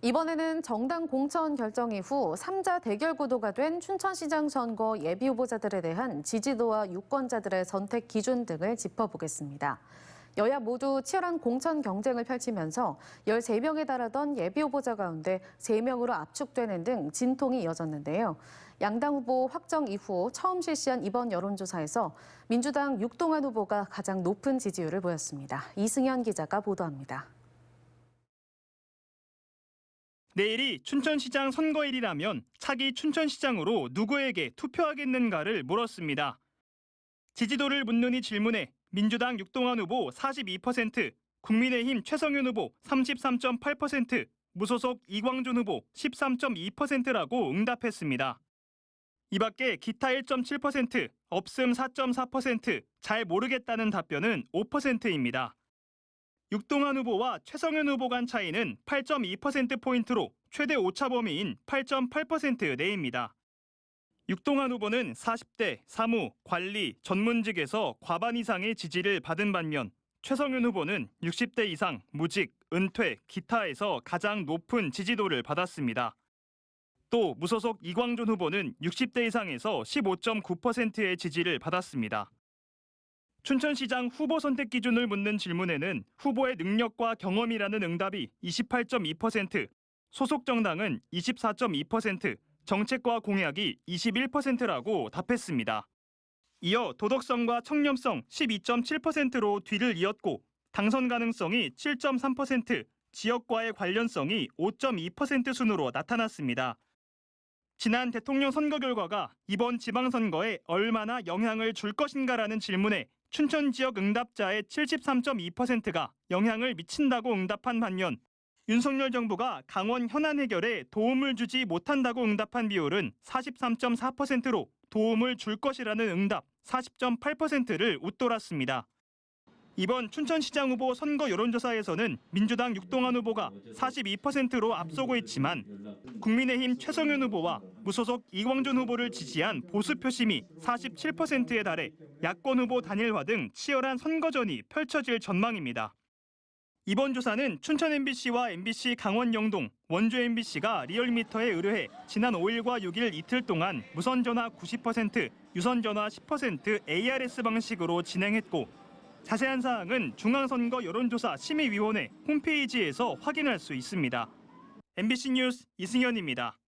이번에는 정당 공천 결정 이후 3자 대결 구도가 된 춘천시장 선거 예비 후보자들에 대한 지지도와 유권자들의 선택 기준 등을 짚어보겠습니다. 여야 모두 치열한 공천 경쟁을 펼치면서 13명에 달하던 예비 후보자 가운데 3명으로 압축되는 등 진통이 이어졌는데요. 양당 후보 확정 이후 처음 실시한 이번 여론조사에서 민주당 육동환 후보가 가장 높은 지지율을 보였습니다. 이승현 기자가 보도합니다. 내일이 춘천시장 선거일이라면 차기 춘천시장으로 누구에게 투표하겠는가를 물었습니다. 지지도를 묻는 이 질문에 민주당 육동환 후보 42%, 국민의힘 최성윤 후보 33.8%, 무소속 이광준 후보 13.2%라고 응답했습니다. 이 밖에 기타 1.7%, 없음 4.4%, 잘 모르겠다는 답변은 5%입니다. 육동환 후보와 최성윤 후보 간 차이는 8.2%포인트로 최대 오차 범위인 8.8% 내입니다. 육동환 후보는 40대, 사무, 관리, 전문직에서 과반 이상의 지지를 받은 반면 최성윤 후보는 60대 이상, 무직, 은퇴, 기타에서 가장 높은 지지도를 받았습니다. 또 무소속 이광준 후보는 60대 이상에서 15.9%의 지지를 받았습니다. 춘천시장 후보 선택 기준을 묻는 질문에는 후보의 능력과 경험이라는 응답이 28.2%, 소속 정당은 24.2%, 정책과 공약이 21%라고 답했습니다. 이어 도덕성과 청렴성 12.7%로 뒤를 이었고 당선 가능성이 7.3%, 지역과의 관련성이 5.2% 순으로 나타났습니다. 지난 대통령 선거 결과가 이번 지방선거에 얼마나 영향을 줄 것인가라는 질문에 춘천 지역 응답자의 73.2%가 영향을 미친다고 응답한 반면 윤석열 정부가 강원 현안 해결에 도움을 주지 못한다고 응답한 비율은 43.4%로 도움을 줄 것이라는 응답 40.8%를 웃돌았습니다. 이번 춘천시장 후보 선거 여론조사에서는 민주당 육동환 후보가 42%로 앞서고 있지만 국민의힘 최성윤 후보와 무소속 이광준 후보를 지지한 보수 표심이 47%에 달해 야권 후보 단일화 등 치열한 선거전이 펼쳐질 전망입니다. 이번 조사는 춘천 MBC와 MBC 강원 영동, 원주 MBC가 리얼미터에 의뢰해 지난 5일과 6일 이틀 동안 무선전화 90%, 유선전화 10% ARS 방식으로 진행했고 자세한 사항은 중앙선거 여론조사 심의위원회 홈페이지에서 확인할 수 있습니다. MBC 뉴스 이승현입니다.